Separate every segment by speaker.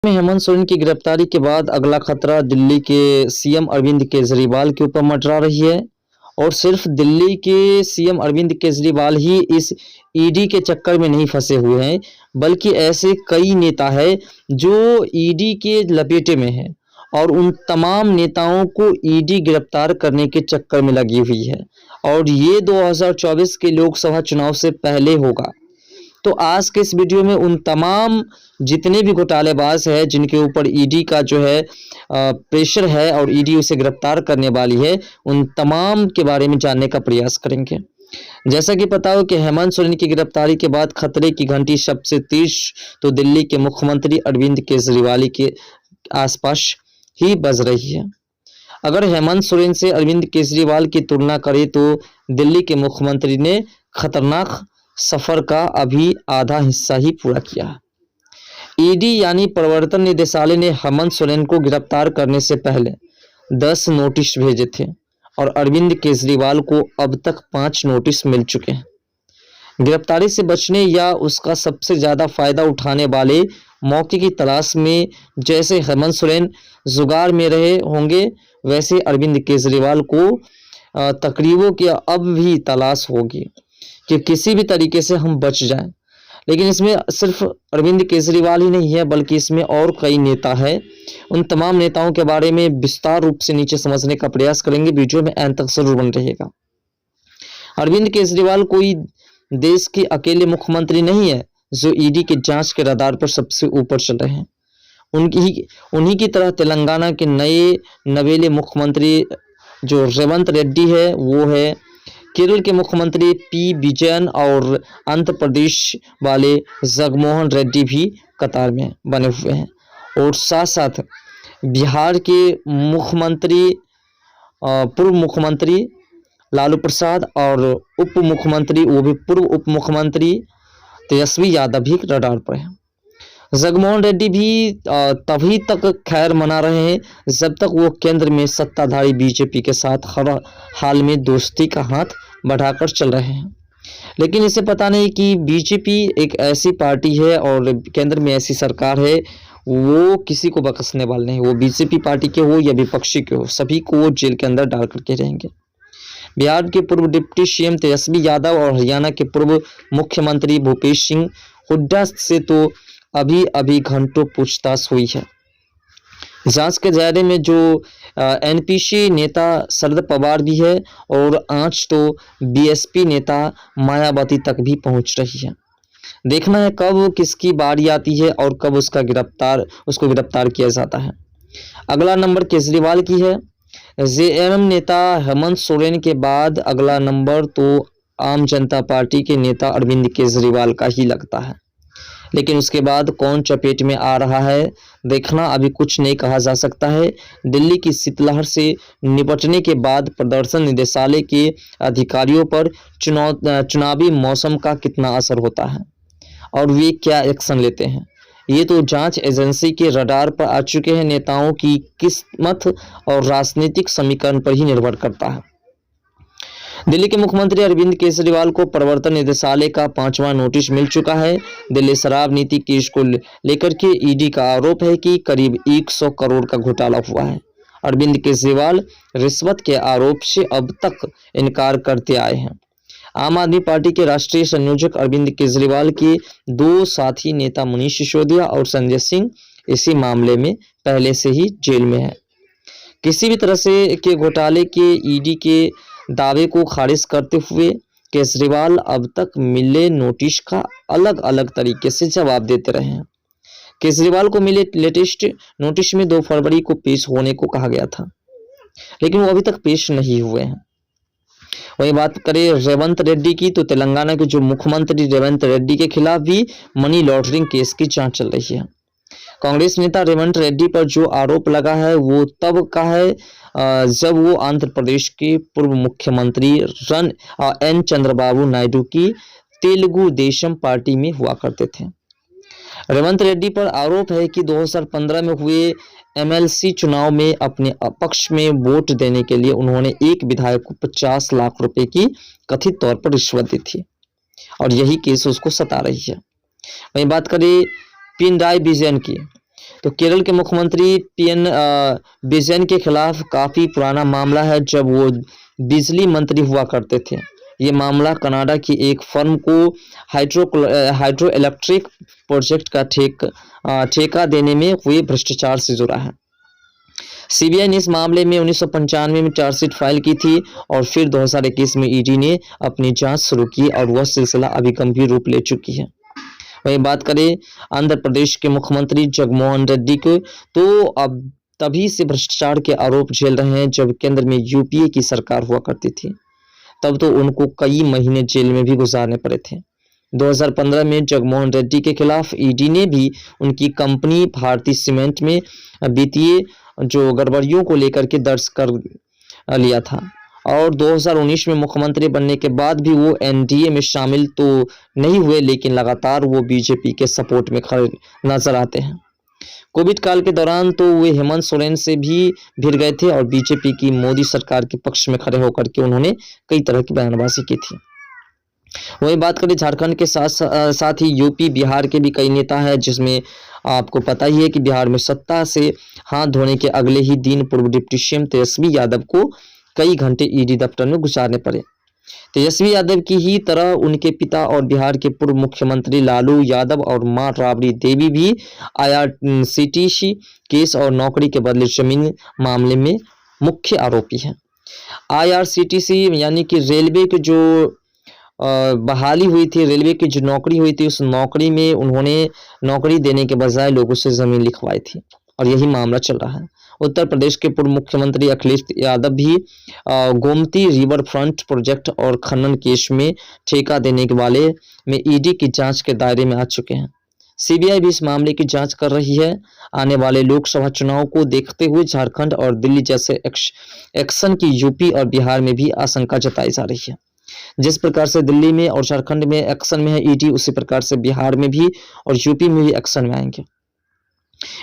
Speaker 1: में हेमंत सोरेन की गिरफ्तारी के बाद अगला खतरा दिल्ली के सीएम अरविंद केजरीवाल के ऊपर मंडरा रही है। और सिर्फ दिल्ली के सीएम अरविंद केजरीवाल ही इस ईडी के चक्कर में नहीं फंसे हुए हैं, बल्कि ऐसे कई नेता हैं जो ईडी के लपेटे में हैं और उन तमाम नेताओं को ईडी गिरफ्तार करने के चक्कर में लगी हुई है। और ये 2024 के लोकसभा चुनाव से पहले होगा। तो आज के इस वीडियो में उन तमाम जितने भी घोटालेबाज हैं जिनके ऊपर ईडी का जो है प्रेशर है और ईडी उसे गिरफ्तार करने वाली है, उन तमाम के बारे में जानने का प्रयास करेंगे। जैसा कि पता हो कि हेमंत सोरेन की गिरफ्तारी के बाद खतरे की घंटी सबसे तेज तो दिल्ली के मुख्यमंत्री अरविंद केजरीवाल के आसपास ही बज रही है। अगर हेमंत सोरेन से अरविंद केजरीवाल की तुलना करें तो दिल्ली के मुख्यमंत्री ने खतरनाक सफर का अभी आधा हिस्सा ही पूरा किया। ईडी यानी प्रवर्तन निदेशालय ने हेमंत सोरेन को गिरफ्तार करने से पहले 10 नोटिस भेजे थे और अरविंद केजरीवाल को अब तक 5 नोटिस मिल चुके हैं। गिरफ्तारी से बचने या उसका सबसे ज्यादा फायदा उठाने वाले मौके की तलाश में जैसे हेमंत सोरेन जुगाड़ में रहे होंगे, वैसे अरविंद केजरीवाल को तकरीबों की अब भी तलाश होगी कि किसी भी तरीके से हम बच जाएं। लेकिन इसमें सिर्फ अरविंद केजरीवाल ही नहीं है, बल्कि इसमें और कई नेता हैं। उन तमाम नेताओं के बारे में विस्तार रूप से नीचे समझने का प्रयास करेंगे। वीडियो में अंत तक जरूर बन रहेगा। अरविंद केजरीवाल कोई देश के अकेले मुख्यमंत्री नहीं है जो ईडी के जांच के रडार पर सबसे ऊपर चल रहे हैं। उन्हीं की तरह तेलंगाना के नए नवेले मुख्यमंत्री जो रेवंत रेड्डी है वो है, केरल के मुख्यमंत्री पी विजयन और आंध्र प्रदेश वाले जगनमोहन रेड्डी भी कतार में बने हुए हैं। और साथ साथ बिहार के मुख्यमंत्री पूर्व मुख्यमंत्री लालू प्रसाद और उप मुख्यमंत्री वो भी पूर्व उप मुख्यमंत्री तेजस्वी यादव भी रडार पर है। जगनमोहन रेड्डी भी तभी तक खैर मना रहे हैं जब तक वो केंद्र में सत्ताधारी बीजेपी के साथ हर हाल में दोस्ती का हाथ बढ़ाकर चल रहे हैं। लेकिन इसे पता नहीं कि बीजेपी एक ऐसी पार्टी है और केंद्र में ऐसी सरकार है, वो किसी को बख्शने वाले नहीं। वो बीजेपी पार्टी के हो या विपक्षी के हो, सभी को वो जेल के अंदर डाल करके रहेंगे। बिहार के पूर्व डिप्टी सीएम तेजस्वी यादव और हरियाणा के पूर्व मुख्यमंत्री भूपेश सिंह हुड्डा से तो अभी अभी घंटों पूछताछ हुई है। जांच के दायरे में जो एनपीसी नेता शरद पवार भी है और आंच तो बीएसपी नेता मायावती तक भी पहुंच रही है। देखना है कब किसकी बारी आती है और कब उसको गिरफ्तार किया जाता है। अगला नंबर केजरीवाल की है। जेएमएम नेता हेमंत सोरेन के बाद अगला नंबर तो आम जनता पार्टी के नेता अरविंद केजरीवाल का ही लगता है। लेकिन उसके बाद कौन चपेट में आ रहा है देखना अभी कुछ नहीं कहा जा सकता है। दिल्ली की शीतलहर से निपटने के बाद प्रदर्शन निदेशालय के अधिकारियों पर चुनावी मौसम का कितना असर होता है और वे क्या एक्शन लेते हैं, ये तो जांच एजेंसी के रडार पर आ चुके हैं। नेताओं की किस्मत और राजनीतिक समीकरण पर ही निर्भर करता है। दिल्ली के मुख्यमंत्री अरविंद केजरीवाल को प्रवर्तन निदेशालय का 5वां नोटिस मिल चुका है। दिल्ली शराब नीति केस को लेकर के ईडी का आरोप है कि करीब 100 करोड़ का घोटाला हुआ है। अरविंद केजरीवाल रिश्वत के आरोप से अब तक इनकार करते आए हैं। आम आदमी पार्टी के राष्ट्रीय संयोजक अरविंद केजरीवाल के 2 साथी नेता मनीष सिसोदिया और संजय सिंह इसी मामले में पहले से ही जेल में है। किसी भी तरह से के घोटाले के ईडी के दावे को खारिज करते हुए केजरीवाल अब तक मिले नोटिस का अलग अलग तरीके से जवाब देते रहे हैं। केजरीवाल को मिले लेटेस्ट नोटिस में 2 फरवरी को पेश होने को कहा गया था, लेकिन वो अभी तक पेश नहीं हुए हैं। वही बात करें रेवंत रेड्डी की तो तेलंगाना के जो मुख्यमंत्री रेवंत रेड्डी के खिलाफ भी मनी लॉन्ड्रिंग केस की जांच चल रही है। कांग्रेस नेता रेवंत रेड्डी पर जो आरोप लगा है वो तब का है जब वो आंध्र प्रदेश के पूर्व मुख्यमंत्री एन चंद्रबाबू नायडू की तेलुगु देशम पार्टी में हुआ करते थे। रेवंत रेड्डी पर आरोप है कि 2015 में हुए एमएलसी चुनाव में अपने पक्ष में वोट देने के लिए उन्होंने एक विधायक को 50 लाख रुपए की कथित तौर पर रिश्वत दी थी और यही केस उसको सता रही है। वहीं बात करें पिनराई विजयन की तो केरल के मुख्यमंत्री पीएन विजयन के खिलाफ काफ़ी पुराना मामला है, जब वो बिजली मंत्री हुआ करते थे। ये मामला कनाडा की एक फर्म को हाइड्रो इलेक्ट्रिक प्रोजेक्ट का ठेका देने में हुए भ्रष्टाचार से जुड़ा है। सीबीआई ने इस मामले में 1995 में चार्जशीट फाइल की थी और फिर 2021 में ईडी ने अपनी जांच शुरू की और वह सिलसिला अभी गंभीर रूप ले चुकी है। वहीं बात करें आंध्र प्रदेश के मुख्यमंत्री जगनमोहन रेड्डी को, तो अब तभी से भ्रष्टाचार के आरोप झेल रहे हैं जब केंद्र में यूपीए की सरकार हुआ करती थी। तब तो उनको कई महीने जेल में भी गुजारने पड़े थे। 2015 में जगनमोहन रेड्डी के खिलाफ ईडी ने भी उनकी कंपनी भारतीय सीमेंट में वित्तीय जो गड़बड़ियों को लेकर के दर्ज कर लिया था और 2019 में मुख्यमंत्री बनने के बाद भी वो एनडीए में शामिल तो नहीं हुए, लेकिन लगातार वो बीजेपी के सपोर्ट में खड़े नजर आते हैं। कोविड काल के दौरान तो वे हेमंत सोरेन से भी भिड़ गए थे और बीजेपी की मोदी सरकार के पक्ष में खड़े होकर के उन्होंने कई तरह की बयानबाजी की थी। वही बात करें झारखंड के साथ ही यूपी बिहार के भी कई नेता हैं, जिसमें आपको पता ही है कि बिहार में सत्ता से हाथ धोने के अगले ही दिन पूर्व डिप्टी सीएम तेजस्वी यादव को कई घंटे ईडी दफ्तर में गुजारने पड़े। तेजस्वी यादव की ही तरह उनके पिता और बिहार के पूर्व मुख्यमंत्री लालू यादव और मां राबड़ी देवी भी आईआरसीटीसी केस और नौकरी के बदले जमीन मामले में मुख्य आरोपी हैं। आईआरसीटीसी यानी कि रेलवे के जो बहाली हुई थी, रेलवे की जो नौकरी हुई थी, उस नौकरी में उन्होंने नौकरी देने के बजाय लोगों से जमीन लिखवाई थी और यही मामला चल रहा है। उत्तर प्रदेश के पूर्व मुख्यमंत्री अखिलेश यादव भी गोमती रिवर फ्रंट प्रोजेक्ट और खनन केस में ठेका देने के वाले में ईडी की जांच के दायरे में आ चुके हैं। सीबीआई भी इस मामले की जांच कर रही है। आने वाले लोकसभा चुनाव को देखते हुए झारखंड और दिल्ली जैसे एक्शन की यूपी और बिहार में भी आशंका जताई जा रही है। जिस प्रकार से दिल्ली में और झारखंड में एक्शन में है ईडी, उसी प्रकार से बिहार में भी और यूपी में भी एक्शन में आएंगे।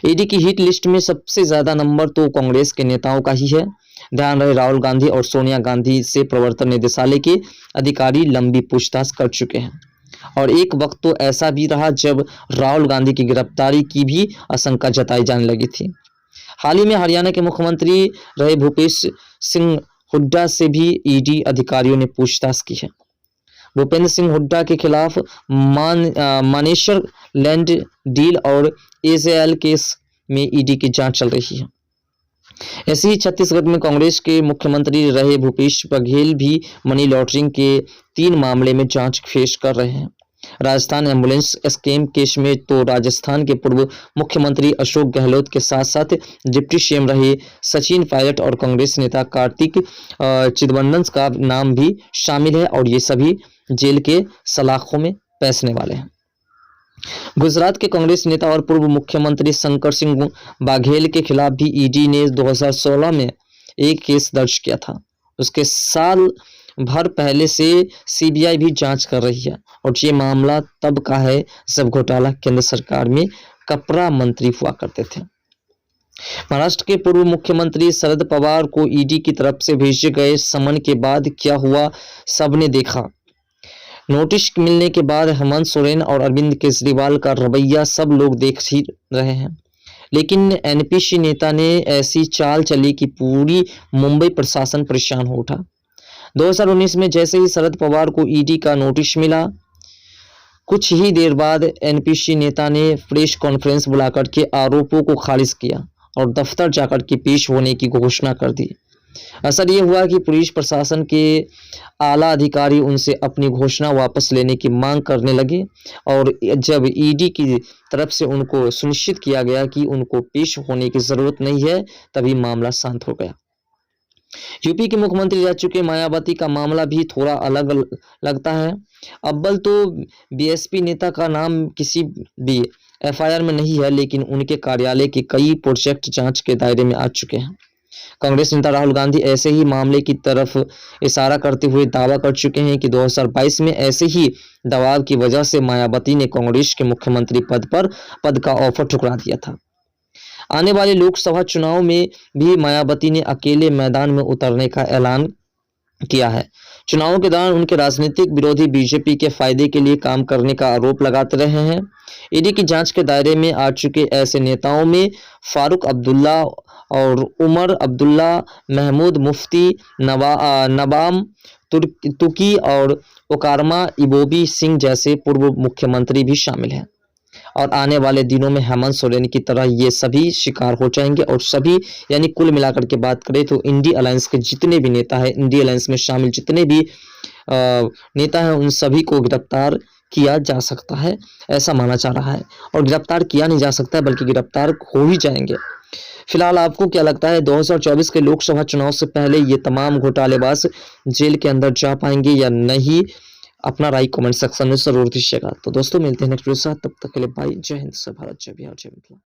Speaker 1: ईडी की हिट लिस्ट में सबसे ज्यादा नंबर तो कांग्रेस के नेताओं का ही है। ध्यान रहे, राहुल गांधी और सोनिया गांधी से प्रवर्तन निदेशालय के अधिकारी लंबी पूछताछ कर चुके हैं और एक वक्त तो ऐसा भी रहा जब राहुल गांधी की गिरफ्तारी की भी आशंका जताई जाने लगी थी। हाल ही में हरियाणा के मुख्यमंत्री रहे भूपेश सिंह हुड्डा से भी ईडी अधिकारियों ने पूछताछ की है। भूपेंद्र सिंह हुड्डा के खिलाफ मानेसर लैंड डील और एजेएल केस में ईडी की जांच चल रही है। ऐसे ही छत्तीसगढ़ में कांग्रेस के मुख्यमंत्री रहे भूपेश बघेल भी मनी लॉन्ड्रिंग के 3 मामले में जांच फेस कर रहे हैं। राजस्थान एम्बुलेंस स्कैम केस में तो राजस्थान के पूर्व मुख्यमंत्री अशोक गहलोत के साथ साथ डिप्टी सीएम रहे सचिन पायलट और कांग्रेस नेता कार्तिक चिदंबरम का नाम भी शामिल है और ये सभी जेल के सलाखों में पैसने वाले हैं। गुजरात के कांग्रेस नेता और पूर्व मुख्यमंत्री शंकर सिंह बाघेल के खिलाफ भी ईडी ने 2016 में एक केस दर्ज किया था। उसके साल भर पहले से सीबीआई भी जांच कर रही है और ये मामला तब का है जब घोटाला केंद्र सरकार में कपड़ा मंत्री हुआ करते थे। महाराष्ट्र के पूर्व मुख्यमंत्री शरद पवार को ईडी की तरफ से भेजे गए समन के बाद क्या हुआ सबने देखा। नोटिस मिलने के बाद हेमंत सोरेन और अरविंद केजरीवाल का रवैया सब लोग देख ही रहे हैं, लेकिन एनपीसी नेता ने ऐसी चाल चली कि पूरी मुंबई प्रशासन परेशान हो उठा। 2019 में जैसे ही शरद पवार को ईडी का नोटिस मिला, कुछ ही देर बाद एनपीसी नेता ने प्रेस कॉन्फ्रेंस बुलाकर के आरोपों को खारिज किया और दफ्तर जाकर के पेश होने की घोषणा कर दी। असर ये हुआ कि पुलिस प्रशासन के आला अधिकारी उनसे अपनी घोषणा वापस लेने की मांग करने लगे और जब ईडी की तरफ से उनको सुनिश्चित किया गया कि उनको पेश होने की जरूरत नहीं है, तभी मामला शांत हो गया। यूपी के मुख्यमंत्री रह चुके मायावती का मामला भी थोड़ा अलग लगता है। अव्वल तो बीएसपी नेता का नाम किसी भी एफआईआर में नहीं है, लेकिन उनके कार्यालय के कई प्रोजेक्ट जांच के दायरे में आ चुके हैं। कांग्रेस नेता राहुल गांधी ऐसे ही मामले की तरफ इशारा करते हुए दावा कर चुके हैं कि 2022 में ऐसे ही दबाव की वजह से मायावती ने कांग्रेस के मुख्यमंत्री पद का ऑफर ठुकरा दिया था। आने वाले लोकसभा चुनाव में भी मायावती ने अकेले मैदान में उतरने का ऐलान किया है। चुनावों के दौरान उनके राजनीतिक विरोधी बीजेपी के फायदे के लिए काम करने का आरोप लगाते रहे हैं। ईडी की जांच के दायरे में आ चुके ऐसे नेताओं में फारूक अब्दुल्ला और उमर अब्दुल्ला, महमूद मुफ्ती, नबाम तुर्की और ओकारमा इबोबी सिंह जैसे पूर्व मुख्यमंत्री भी शामिल हैं। और आने वाले दिनों में हेमंत सोरेन की तरह ये सभी शिकार हो जाएंगे और सभी, यानी कुल मिलाकर के बात करें तो इंडी अलायंस के जितने भी नेता हैं, इंडी अलायंस में शामिल जितने भी नेता हैं, उन सभी को गिरफ्तार किया जा सकता है, ऐसा माना जा रहा है। और गिरफ्तार किया नहीं जा सकता है बल्कि गिरफ्तार हो ही जाएंगे। फिलहाल आपको क्या लगता है 2024 के लोकसभा चुनाव से पहले ये तमाम घोटालेबाज जेल के अंदर जा पाएंगे या नहीं? अपना राय कमेंट सेक्शन में जरूर दीजिएगा। तो दोस्तों मिलते हैं नेक्स्ट वीडियो के साथ, तब तक के लिए बाय। जय हिंद, जय भारत, जय बिहार, जय मिथिला।